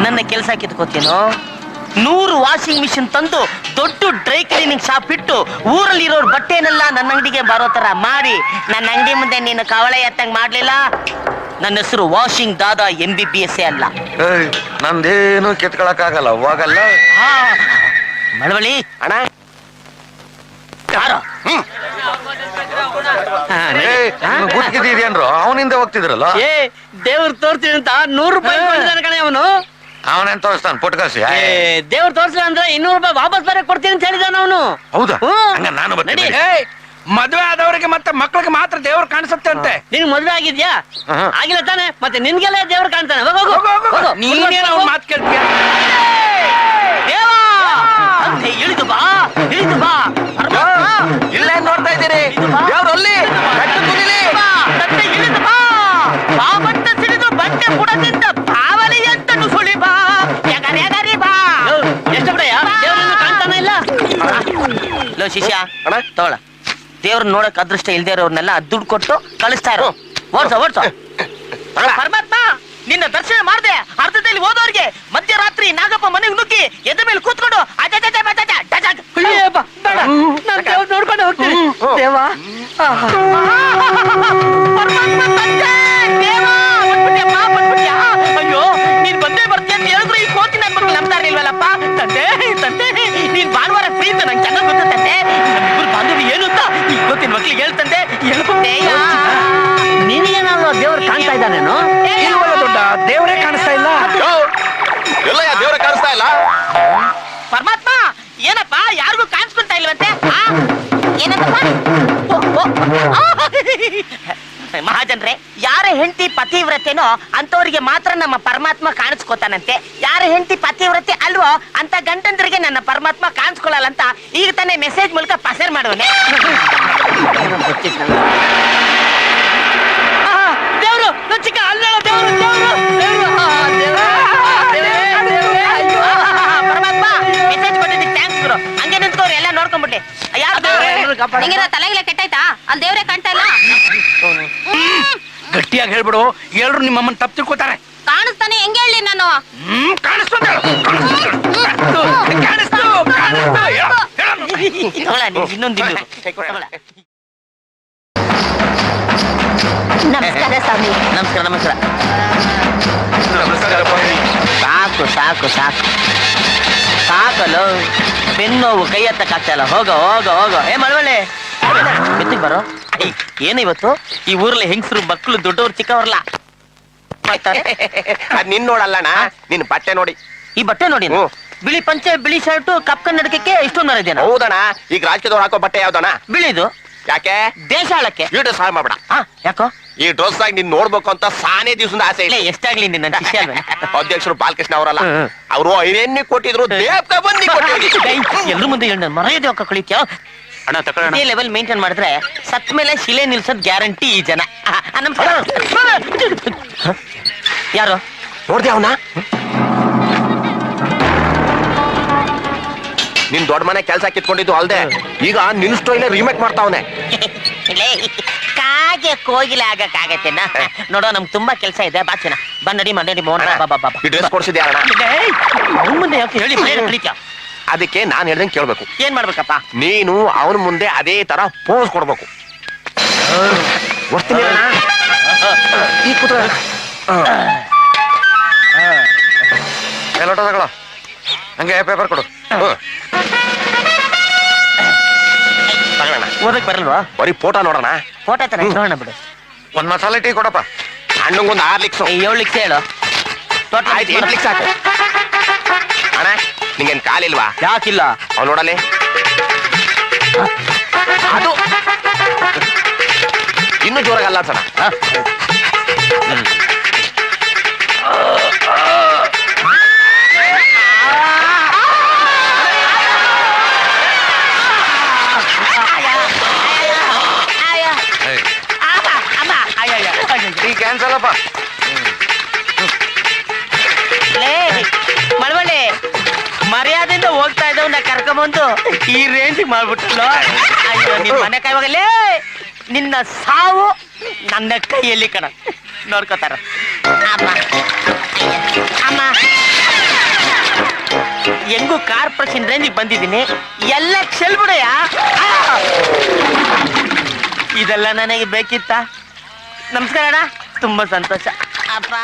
ನನ್ನ ಕೆಲಸ ಕಿತ್ಕೋತೀನೋ 100 washing machine ತಂದು ದೊಡ್ಡ ಡ್ರೈ ಕ್ಲೀನಿಂಗ್ ಶಾಪ್ ಇಟ್ಟು ಊರಲ್ಲಿರೋರ್ ಬಟ್ಟೆನೆಲ್ಲ ನನ್ನ ಅಂಗಡಿಗೆ ಬರೋ ತರ ಮಾಡಿ ನನ್ನ ಅಂಗಡಿ ಮುಂದೆ ನೀನು ಕವಳ ಎತ್ತಂಗ್ ಮಾಡ್ಲಿಲ್ಲ. ನನ್ನ ಹೆಸರು ವಾಷಿಂಗ್ ದಾದಾ MBBS ಅಲ್ಲ. ನಂದೇನು ಕಿತ್ಕೊಳಕ್ ಆಗಲ್ಲ, ಹೋಗಲ್ಲ. ಮಳವಳ್ಳಿ ಅಣ್ಣ ಯಾರು ಗುತ್ತಿದ್ದೀರೇನ್ರು? ಅವನಿಂದ ಹೋಗ್ತಿದ್ರಲ್ಲ. ದೇವ್ರು ತೋರ್ತೀನಿ ಅಂತ 100 ರೂಪಾಯಿ ಕಣೆ ಅವನು. ಅವನೇನ್ ತೋರಿಸ್ತಾನ ಪುಟ್ಕಾಸಿ? ದೇವ್ರು ತೋರ್ಸಿಲ್ಲ ಅಂದ್ರೆ 200 ರೂಪಾಯಿ ವಾಪಸ್ ಬರಕ್ ಕೊಡ್ತೀನಿ ಅಂತ ಹೇಳಿದಾನ ಅವನು. ಹೌದಾ? ನಾನು ಬರ್ತೀನಿ. ಮದುವೆ ಆದವರಿಗೆ ಮತ್ತೆ ಮಕ್ಕಳಿಗೆ ಮಾತ್ರ ದೇವ್ರು ಕಾಣಿಸುತ್ತೆ ಅಂತೆ. ನಿನ್ ಮದ್ವೆ ಆಗಿದ್ಯಾ? ಆಗಿಲ್ಲ ತಾನೆ, ಮತ್ತೆ ನಿನ್ಗೆಲ್ಲ ದೇವ್ರು ಕಾಣ್ತಾನೆ. ನೀನೇನು ಅವ್ನ ಮಾತು ಕೇಳ್ತೀಯ? ಇಳಿದು ಬಾ, ಇಳಿದು ಬಾ. ಇಲ್ಲೇ ನೋಡ್ತಾ ಇದ್ದೀರಿ ದೇವ್ರು ಅಲ್ಲಿ ಇಳಿದು ಬಾ. ಬಾಬಂತ ಸಿಡಿದು ಬಟ್ಟೆ ಕುಡದಿಂದ ಬಾವಲಿ ಅಂತ ಸುಳಿ ಬಾ. ಎಗರಿ ಬಾ. ಎಷ್ಟು ಬಿಡಯ್ಯ, ದೇವ್ರನ್ನು ಕಾಣ್ತಾನೆ ಇಲ್ಲ. ಲೋ ಶಿಷ್ಯ ತಗೊಳ, ದೇವ್ರ ನೋಡಕ್ ಅದೃಷ್ಟ ಇಲ್ದೇ ಇರೋರ್ನೆಲ್ಲ ದುಡ್ಡು ಕೊಟ್ಟು ಕಳಿಸ್ತಾ ಇರೋ. ಓಡ್ಸ ಓಡ್ಸ. ಪರಮಾತ್ಮ ನಿನ್ನ ದರ್ಶನ ಮಾಡ್ದೆ ಅರ್ಧದಲ್ಲಿ ಹೋದವ್ರಿಗೆ ಮಧ್ಯರಾತ್ರಿ ನಾಗಪ್ಪ ಮನೆಗೆ ನುಗ್ಗಿ ಎದೆ ಮೇಲೆ ಕೂತ್ಕೊಂಡು ನೋಡ್ಕೊಂಡು ಹೋಗ್ತೀನಿ. ದೇವಾ ಅಯ್ಯೋ, ನೀನ್ ಬಂದೇ ಬರ್ತೀಯ ಅಂತ ಹೇಳಿದ್ರು ಈ ಕೋತಿ ನನ್ ಮಕ್ಳು ನಂಬ್ತಾರ ಇಲ್ವಲ್ಲಪ್ಪ. ತಂದೆ ತಂದೆ ನೀನ್ ಭಾನುವಾರ ಫ್ರೀ ಅಂತ ನಂಗೆ ಚೆನ್ನಾಗ್ ಗೊತ್ತ ತಂದೆ. ನಮ್ಮಿಬ್ರು ಬಾಂಧವ್ಯ ಏನು ಅಂತ ಈ ಕೋತಿನ ಮಕ್ಳಿಗೆ ಹೇಳ್ತಂದೆ. ನಿನಗೇನಾದ್ರು ದೇವ್ರು ಕಾಣ್ತಾ ಇದ್ದಾನೇನು? ದೊಡ್ಡ ದೇವರೇ ಕಾಣಿಸ್ತಾ ಇಲ್ಲ. ದೇವ್ರ ಕಾಣಿಸ್ತಾ ಇಲ್ಲ. ಪರಮಾತ್ಮ ಏನಪ್ಪ ಯಾರಿಗೂ ಕಾಣಿಸ್ಕೊಂತಾ ಇಲ್ವಂತೆ? ಏನಪ್ಪ ಮಹಾಜನ್ರೆ, ಯಾರ ಹೆಂಡತಿ ಪತಿವ್ರತೆನೋ ಅಂತವ್ರಿಗೆ ಮಾತ್ರ ನಮ್ಮ ಪರಮಾತ್ಮ ಕಾಣಿಸ್ಕೋತಾನಂತೆ. ಯಾರ ಹೆಂಡತಿ ಪತಿವ್ರತೆ ಅಲ್ವೋ ಅಂತ ಗಂಡಂದ್ರಿಗೆ ನನ್ನ ಪರಮಾತ್ಮ ಕಾಣಿಸ್ಕೊಳ್ಳಲ್ಲ ಅಂತ ಈಗ ತಾನೇ ಮೆಸೇಜ್ ಮೂಲಕ ಪಸರ್ ಮಾಡುವನೆ. ದೇವ್ರು ಚಿಕ್ಕ ಅಲ್ಲ, ದೇವ್ರು ದೇವ್ರು ಪರಮಾತ್ಮ ಮೆಸೇಜ್ ಕೊಟ್ಟಿದ್ದಕ್ಕೆ ಥ್ಯಾಂಕ್ಸ್ ಗುರು. ಹಂಗೆ ನಿಂತ್ಕೋರು ಎಲ್ಲ ನೋಡ್ಕೊಂಡ್ಬಿಟ್ಟೆ. ನಿಂಗಿರೋ ತಲೆಗಿಲ್ಲ ಕೆಟ್ಟಾಯ್ತಾ? ಅಲ್ಲಿ ದೇವ್ರೆ ಕಾಣ್ತಾ ಇಲ್ಲ. ಗಟ್ಟಿಯಾಗಿ ಹೇಳ್ಬಿಡು, ಎಲ್ರು ನಿಮ್ಮಮ್ಮನ್ ತಪ್ಪು ತಿಳ್ಕೊತಾರೆ. ಕಾಣಿಸ್ತಾನೆ, ಹೆಂಗೆ ಹೇಳಿ ನಾನು? ಇನ್ನೊಂದು ನಮಸ್ಕಾರ ಸ್ವಾಮಿ. ನಮಸ್ಕಾರ ನಮಸ್ಕಾರ. ಸಾಕು ಸಾಕು ಸಾಕು ಸಾಕಲ್ಲ, ಬೆನ್ನೋವು ಕೈ ಎತ್ತಕ್ಕಾಗ್ತಲ್ಲ. ಹೋಗೋ ಹೋಗೋ ಹೋಗೋ. ಮಳವಳ್ಳಿ ಎತ್ತಿಗೆ ಬರೋ. ಏನು ಇವತ್ತು ಈ ಊರಲ್ಲಿ ಹೆಂಗಸರು ಮಕ್ಕಳು ದೊಡ್ಡವ್ರು ಚಿಕ್ಕವ್ರಲ್ಲ ನಿನ್ ನೋಡಲ್ಲಣ್ಣ, ನಿನ್ ಬಟ್ಟೆ ನೋಡಿ. ಈ ಬಟ್ಟೆ ನೋಡಿ, ಬಿಳಿ ಪಂಚೆ ಬಿಳಿ ಶರ್ಟು ಕಪ್ ಕನ್ನಡಕಕ್ಕೆ ಇಷ್ಟೊಂದು ಮರ ಇದೆಯಾ? ಹೌದಣ್ಣ. ಈಗ ರಾಜ್ಯದವ್ರು ಹಾಕೋ ಬಟ್ಟೆ ಯಾವ್ದಣ್ಣ? ಬಿಳಿದು. ಯಾಕೆ? ದೇಶ ಆಳಕ್ಕೆ. ಈಡು ಸಹಾಯ ಮಾಡ್ಬೇಡ. ಯಾಕೋ? ಈ ಡ್ರೆಸ್ ಆಗಿ ನೀನ್ ನೋಡ್ಬೇಕು ಅಂತ ಸಾನೇ ದಿವಸದ ಆಸೆ ಇಲ್ಲ. ಎಷ್ಟಾಗ್ಲಿ ನಿನ್ನ ಶಿಷ್ಯ ಅಲ್ವೇ? ಅಧ್ಯಕ್ಷರು ಬಾಲಕೃಷ್ಣ ಅವರಲ್ಲ, ಅವರು 5 ಕೊಟ್ಟಿದ್ರು. ಎಲ್ರು ಮುಂದೆ ಹೇಳ ಮರ್ಯಾದೆ ಹಾಕ ಕಳಿತ್ಯಾ? ಇದೇ ಲೆವೆಲ್ ಮೇಂಟೈನ್ ಮಾಡಿದ್ರೆ ಸತ್ ಮೇಲೆ ಶಿಲೆ ನಿಲ್ಸೋದ್ ಗ್ಯಾರಂಟಿ ಈ ಜನ. ಯಾರು ನೋಡ್ದೆ ಅವನ? ನಿನ್ ದೊಡ್ಡ ಮನೆ ಕೆಲ್ಸ ಕಿತ್ಕೊಂಡಿದ್ದು ಅಲ್ದೆ ಈಗ ನಿನ್ ಸ್ಟೈಲ್ ರಿಮೇಕ್ ಮಾಡ್ತಾವನೆ. ಕಾಗೆ ಕೋಗಿಲೆ ಆಗಕ್ಕಾಗತ್ತೇನ? ನೋಡೋ, ನಮ್ಗೆ ತುಂಬಾ ಕೆಲಸ ಇದೆ. ಬಾಚಿನ ಬನ್ನಡಿ ಮನ್ನಡಿ ಮೋಹನ್ ಡ್ರೆಸ್ ಕೊಡ್ಸಿದ್ಯಾ? ಮುಂದೆ ಯಾಕೆ ಹೇಳಿ ಕಳಿತ್ಯಾ? ಅದಕ್ಕೆ ನಾನ್ ಹೇಳ್ದಂಗೆ ಕೇಳ್ಬೇಕು. ಏನ್ ಮಾಡ್ಬೇಕಪ್ಪ? ನೀನು ಅವನ ಮುಂದೆ ಅದೇ ತರ ಪೋಸ್ ಕೊಡ್ಬೇಕು. ಈ ಕೂತ ಲೋಟ ತಗೊಳ, ಹಂಗೆ ಪೇಪರ್ ಕೊಡು. ಓದಕ್ ಬರಲ್ವಾ? ಬರೀ ಫೋಟೋ ನೋಡೋಣ. ಫೋಟೋ ತರ ನೋಡೋಣ ಬಿಡು. ಒಂದ್ ಮಸಾಲೆ ಟೀ ಕೊಡಪ್ಪ. ಹಣ್ಣಂಗೊಂದು 6 ಲಿಕ್ಸ್. 7 ಲಿಕ್ಸ್ ಹೇಳು. ಆಯ್ತು, 8 ಲಿಕ್ಸ್ ಹಾಕು. ಅಣ್ಣ, ನಿಂಗೇನ್ ಕಾಲಿಲ್ವಾ? ಯಾಕಿಲ್ಲ? ಅವ್ ನೋಡಲಿ. ಅದು ಇನ್ನು ಜೋರಾಗಲ್ಲ ಸಣ. ಟೀ ಕ್ಯಾನ್ಸಲ್ ಅಪ್ಪ. ಮಳವಳ್ಳಿ, ಮರ್ಯಾದೆಯಿಂದ ಹೋಗ್ತಾ ಇದ್ದವನ್ನ ಕರ್ಕೊಂಬಂದು ಈ ರೇಂಜ್ ಮಾಡ್ಬಿಟ್ಟಲ್ಲ. ಅಯ್ಯೋ, ನಿನ್ ಮನೆ ಕಾಯುವಾಗಲೇ ನಿನ್ನ ಸಾವು ನನ್ನ ಕೈಯಲ್ಲಿ ಕಣ ನೋಡ್ಕೋತಾರ ಅಮ್ಮ ಅಮ್ಮ ಹೆಂಗು ಕಾರ್ಪೊರೇಷನ್ ರೇಂಜಿಗೆ ಬಂದಿದ್ದೀನಿ ಎಲ್ಲ ಚೆಲ್ಬಿಡಯ್ಯ ಇದೆಲ್ಲ ನನಗೆ ಬೇಕಿತ್ತ ನಮಸ್ಕಾರ ಅಣ್ಣ ತುಂಬಾ ಸಂತೋಷ ಅಪ್ಪ